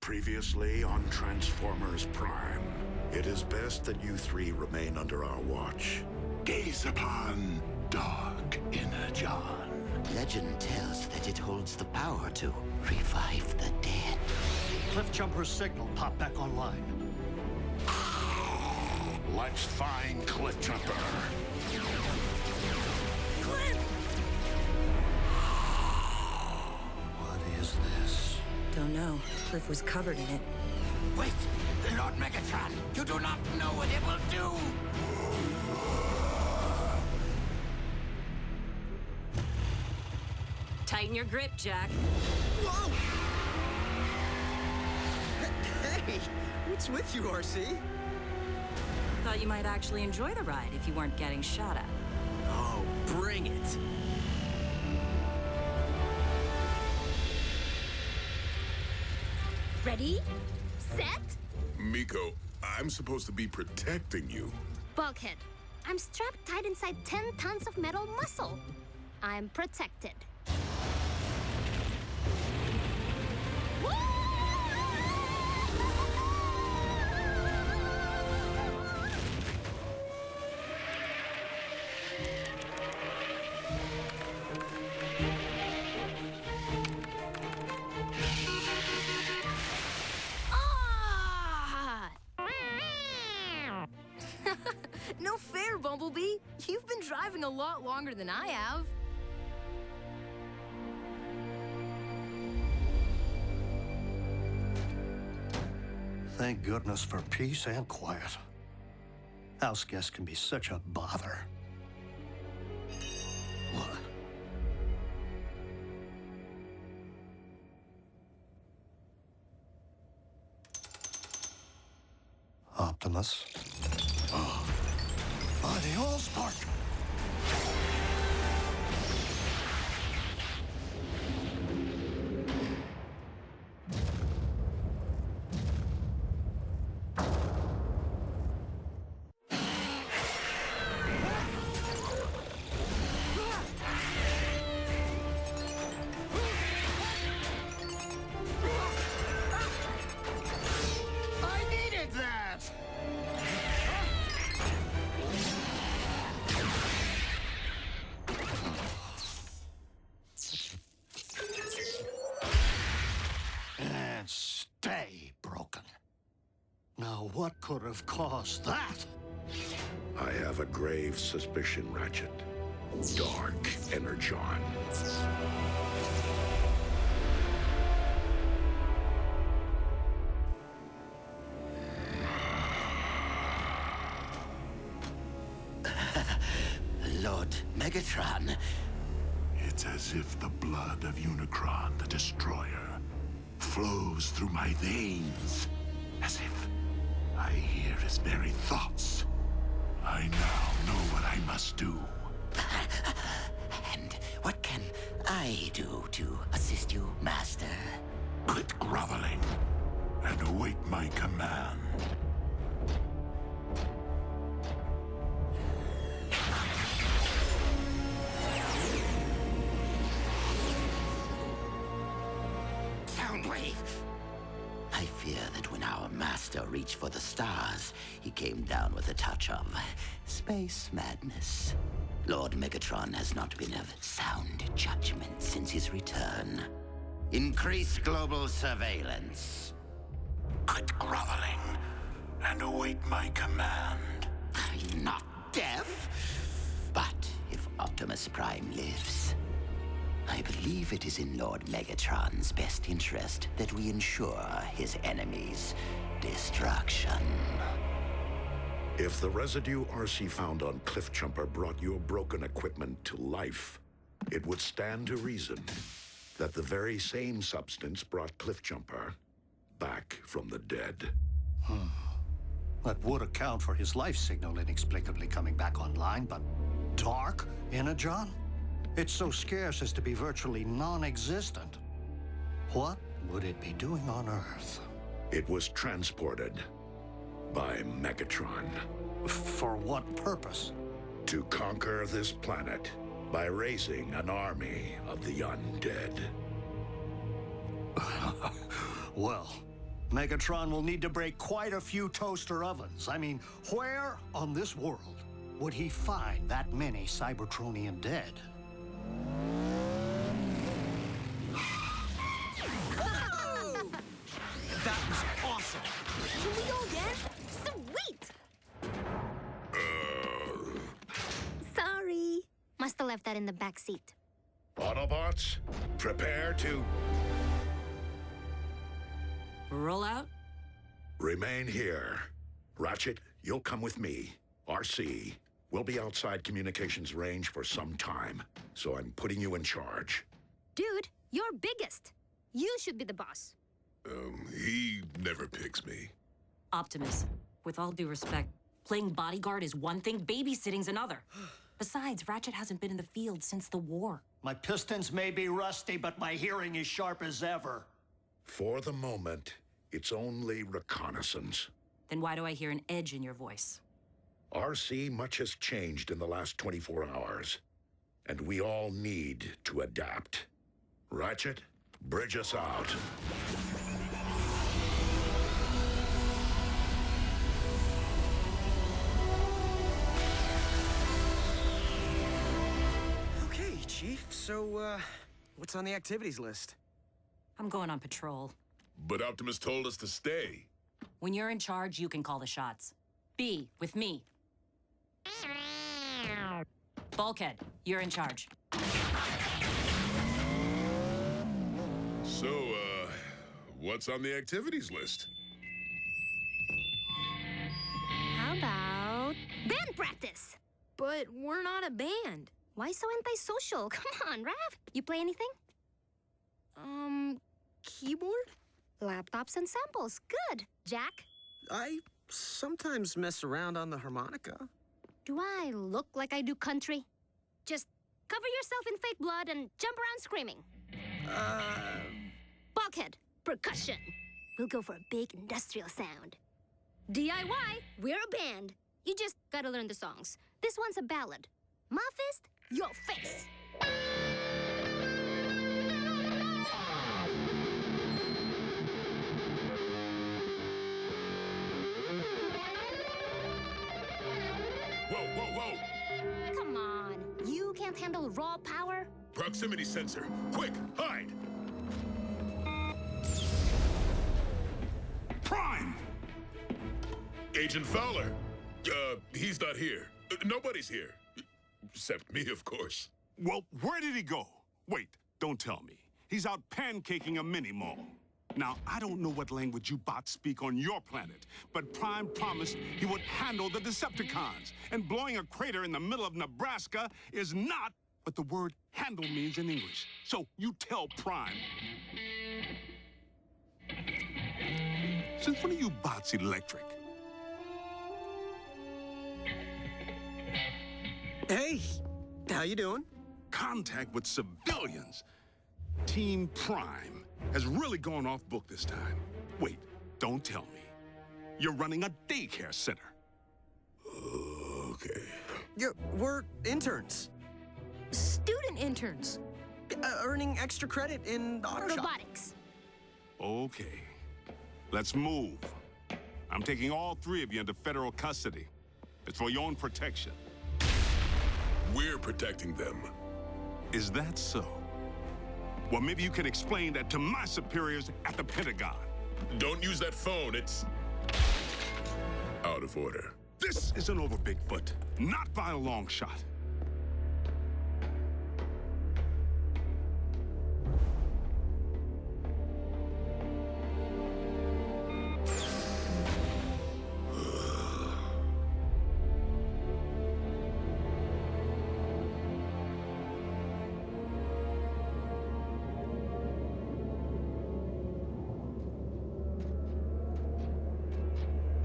Previously on Transformers Prime, it is best that you three remain under our watch. Gaze upon Dark Energon. Legend tells that it holds the power to revive the dead. Cliffjumper's signal popped back online. Let's find Cliffjumper. Cliff! What is this? Don't know. Cliff was covered in it. Wait, Lord Megatron, you do not know what it will do. Tighten your grip, Jack. Whoa! Hey, what's with you, RC? Thought you might actually enjoy the ride if you weren't getting shot at. Oh, bring it. Ready? Set? Miko, I'm supposed to be protecting you. Bulkhead. I'm strapped tight inside 10 tons of metal muscle. I'm protected. No fair, Bumblebee. You've been driving a lot longer than I have. Thank goodness for peace and quiet. House guests can be such a bother. What? Optimus. Oh. By the Allspark! I needed that! And stay broken. Now, what could have caused that? I have a grave suspicion, Ratchet. Dark Energon. Lord Megatron. It's as if the blood of Unicron, the Destroyer, flows through my veins. As if I hear his very thoughts. I now know what I must do. And what can I do to assist you, Master? Quit groveling and await my command. Soundwave! I fear that when our master reached for the stars, he came down with a touch of space madness. Lord Megatron has not been of sound judgment since his return. Increase global surveillance. Quit groveling and await my command. I'm not deaf. But if Optimus Prime lives, I believe it is in Lord Megatron's best interest that we ensure his enemies' destruction. If the residue RC found on Cliffjumper brought your broken equipment to life, it would stand to reason that the very same substance brought Cliffjumper back from the dead. That would account for his life signal inexplicably coming back online, but Dark Energon? It's so scarce as to be virtually non-existent. What would it be doing on Earth? It was transported by Megatron For what purpose? to conquer this planet by raising an army of the undead. Well, Megatron will need to break quite a few toaster ovens. I mean, where on this world would he find that many Cybertronian dead? That was awesome! Can we go again? Sweet! Sorry. Must have left that in the back seat. Autobots, prepare to Roll out? remain here. Ratchet, you'll come with me. RC, we'll be outside communications range for some time, so I'm putting you in charge. Dude, you're biggest. You should be the boss. He never picks me. Optimus, with all due respect, playing bodyguard is one thing, babysitting's another. Besides, Ratchet hasn't been in the field since the war. My pistons may be rusty, but my hearing is sharp as ever. For the moment, it's only reconnaissance. Then why do I hear an edge in your voice? RC, much has changed in the last 24 hours, and we all need to adapt. Ratchet, bridge us out. Okay, Chief, so, what's on the activities list? I'm going on patrol. But Optimus told us to stay. When you're in charge, you can call the shots. B, with me. Bulkhead, you're in charge. So, what's on the activities list? How about band practice? But we're not a band. Why so antisocial? Come on, Rav. You play anything? Keyboard? Laptops and samples. Good. Jack, I sometimes mess around on the harmonica. do I look like I do country? Just cover yourself in fake blood and jump around screaming. Bulkhead, percussion. We'll go for a big industrial sound. DIY, we're a band. You just gotta learn the songs. This one's a ballad. My fist, your face. Whoa, whoa, whoa! Come on, you can't handle raw power? Proximity sensor. Quick, hide! Prime! Agent Fowler. He's not here. Nobody's here. Except me, of course. Well, where did he go? Wait, don't tell me. He's out pancaking a mini-mall. Now, I don't know what language you bots speak on your planet, but Prime promised he would handle the Decepticons. And blowing a crater in the middle of Nebraska is not what the word handle means in English. So you tell Prime. Since when are you bots electric? Hey, how you doing? Contact with civilians. Team Prime has really gone off book this time. Wait, don't tell me. You're running a daycare center. Okay. Yeah, we're interns. Student interns. Earning extra credit in the auto shop. Robotics. Okay, let's move. I'm taking all three of you into federal custody. It's for your own protection. We're protecting them. Is that so? Well, maybe you can explain that to my superiors at the Pentagon. Don't use that phone. It's out of order. This isn't over, Bigfoot. Not by a long shot.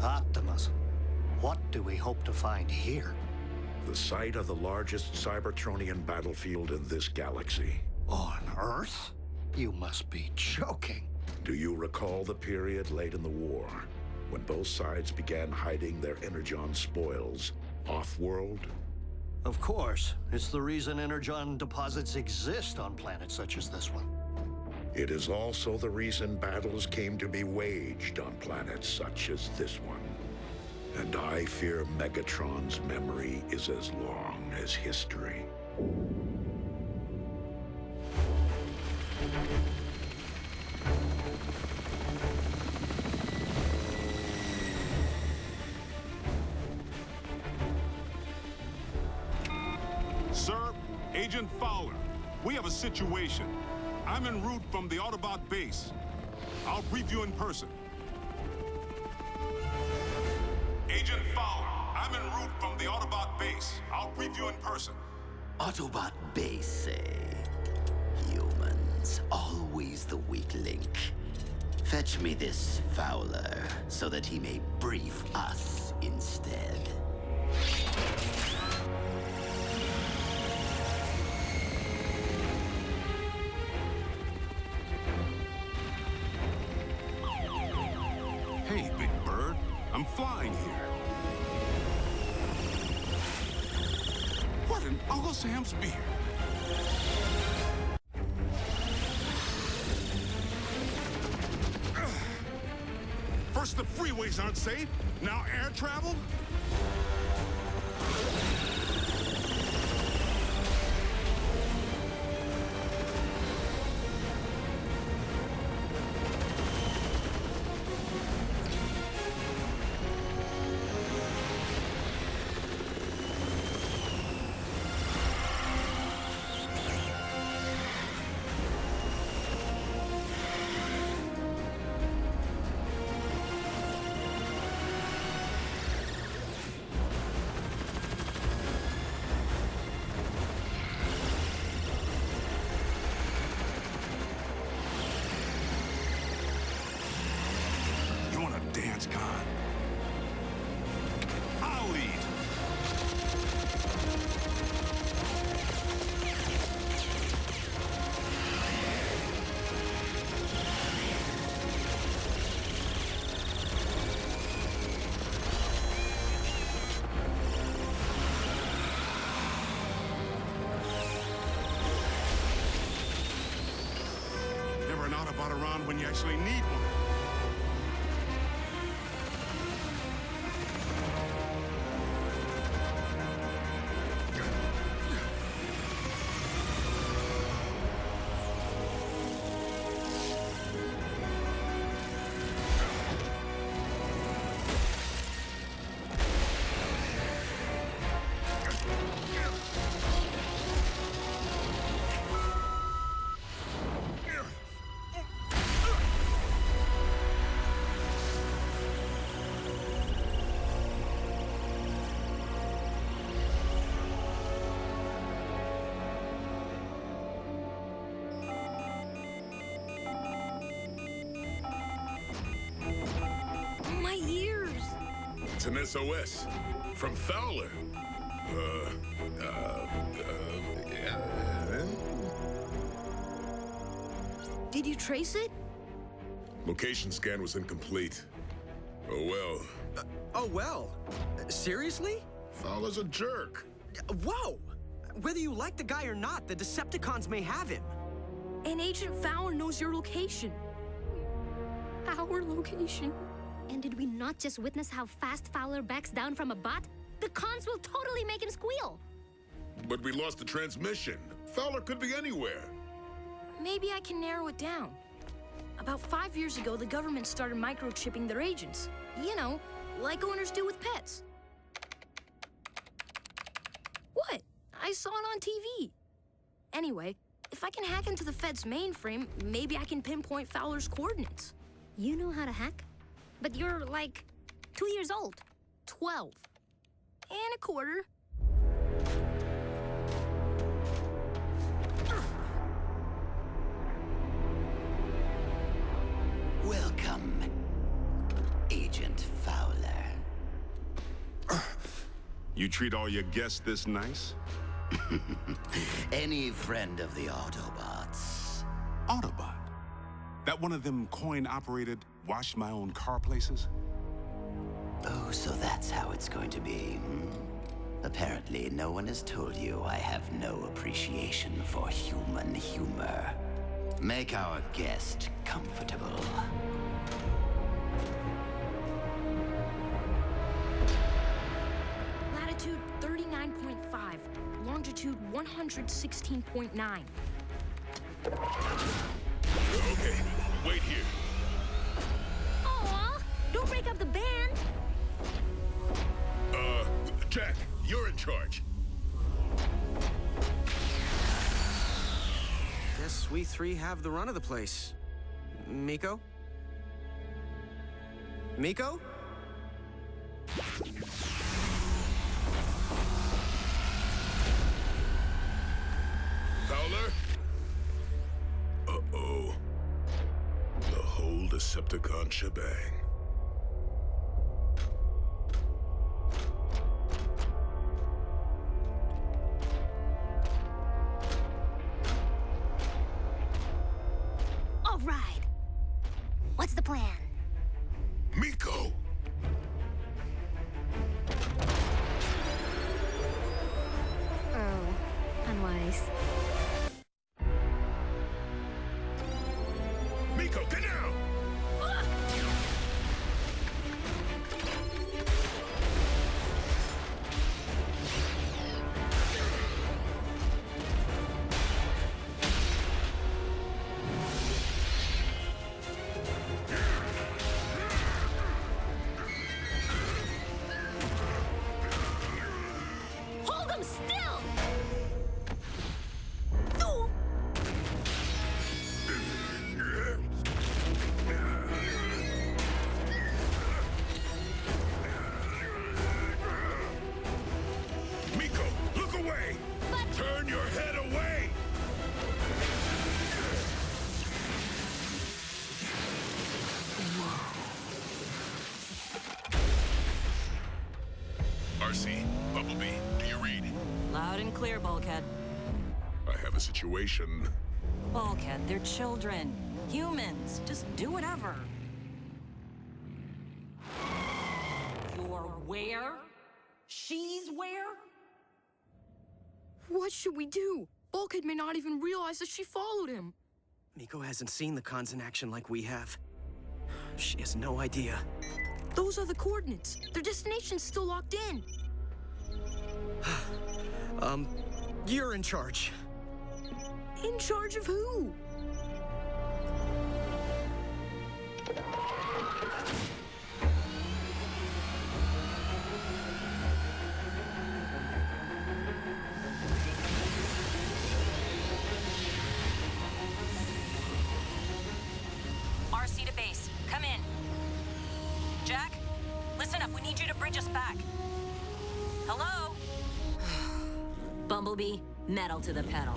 Optimus, what do we hope to find here? The site of the largest Cybertronian battlefield in this galaxy. On Earth? You must be joking. Do you recall the period late in the war, when both sides began hiding their Energon spoils off-world? Of course. It's the reason Energon deposits exist on planets such as this one. It is also the reason battles came to be waged on planets such as this one. And I fear Megatron's memory is as long as history. Sir, Agent Fowler, we have a situation. I'm en route from the Autobot base. I'll brief you in person. Agent Fowler, I'm en route from the Autobot base. I'll brief you in person. Autobot base, say. Humans, always the weak link. Fetch me this Fowler, so that he may brief us instead. Hey, Big Bird. I'm flying here. What in Uncle Sam's beer? First the freeways aren't safe, now air travel? Dance con. I'll lead. Never an Autobot around when you actually need one. An SOS from Fowler. Did you trace it? Location scan was incomplete. Oh well. Oh well? Seriously? Fowler's a jerk. Whoa! Whether you like the guy or not, the Decepticons may have him. And Agent Fowler knows your location. Our location. And did we not just witness how fast Fowler backs down from a bot? The cons will totally make him squeal. But we lost the transmission. Fowler could be anywhere. Maybe I can narrow it down. About 5 years ago, the government started microchipping their agents. You know, like owners do with pets. What? I saw it on TV. Anyway, if I can hack into the Fed's mainframe, maybe I can pinpoint Fowler's coordinates. You know how to hack? But you're, like, 2 years old. 12. And a quarter. Welcome, Agent Fowler. You treat all your guests this nice? Any friend of the Autobots. Autobot? That one of them coin-operated, wash-my-own-car places? Oh, so that's how it's going to be, hmm? Apparently, no one has told you I have no appreciation for human humor. Make our guest comfortable. Latitude 39.5, longitude 116.9. Okay, wait here. Aw, don't break up the band. Jack, you're in charge. Guess we three have the run of the place. Miko? Miko? Fowler? Uh-oh. The whole Decepticon shebang. All right. What's the plan? Miko! Oh, unwise. Miko, get down! Hold him still! Miko, look away! But- Turn your head away! RC, Bumblebee, do you read? Loud and clear, Bulkhead. I have a situation. Bulkhead, they're children. Humans. Just do whatever. You're where? She's where? What should we do? Bulkhead may not even realize that she followed him. Miko hasn't seen the cons in action like we have. She has no idea. Those are the coordinates. Their destination's still locked in. You're in charge. In charge of who? RC to base. Come in. Jack, listen up. We need you to bridge us back. Hello? Bumblebee, metal to the pedal.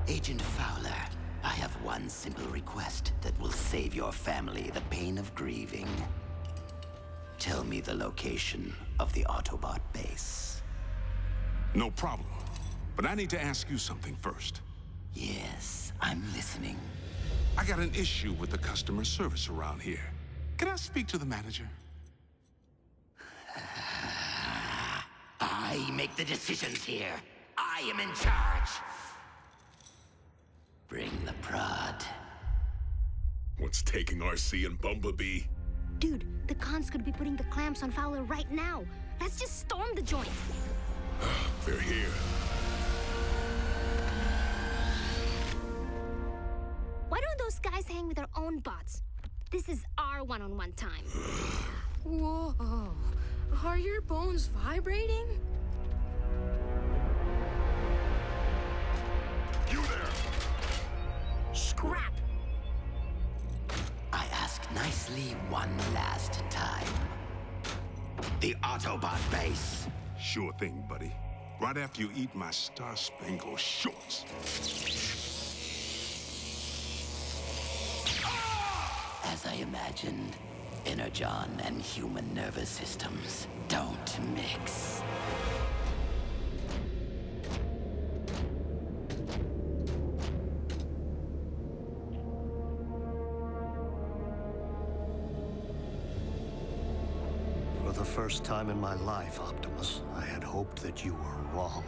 Agent Fowler, I have one simple request that will save your family the pain of grieving. Tell me the location of the Autobot base. No problem. But I need to ask you something first. Yes, I'm listening. I got an issue with the customer service around here. Can I speak to the manager? I make the decisions here. I am in charge. Bring the prod. What's taking RC and Bumblebee? Dude, the cons could be putting the clamps on Fowler right now. Let's just storm the joint. They're here. Why don't those guys hang with their own bots? This is our one-on-one time. Whoa. Are your bones vibrating? You there! Scrap! I ask nicely one last time. The Autobot base. Sure thing, buddy. Right after you eat my Star-Spangled shorts. As I imagined, Energon and human nervous systems don't mix. the first time in my life, Optimus, I had hoped that you were wrong.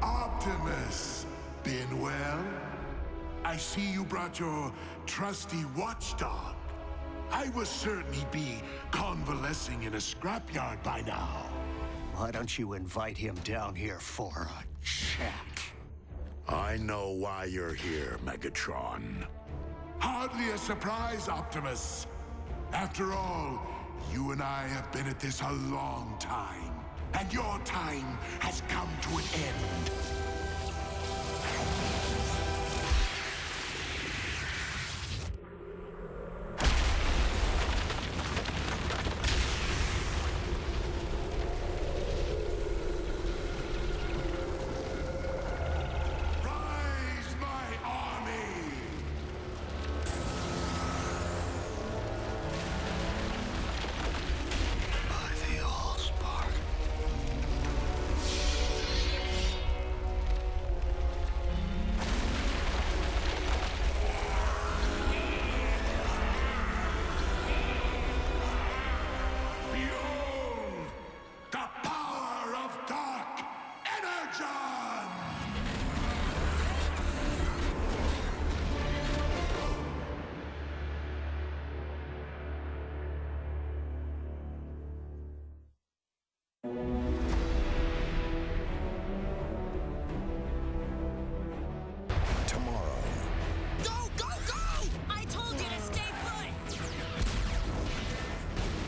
Optimus, been well? I see you brought your trusty watchdog. I was certain he'd be convalescing in a scrapyard by now. Why don't you invite him down here for a chat? I know why you're here, Megatron. Hardly a surprise, Optimus. After all, you and I have been at this a long time, and your time has come to an end.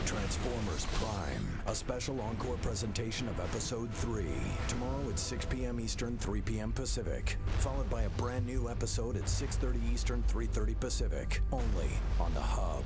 Transformers Prime, a special encore presentation of Episode 3. Tomorrow at 6 p.m. Eastern, 3 p.m. Pacific. Followed by a brand new episode at 6:30 Eastern, 3:30 Pacific. Only on the Hub.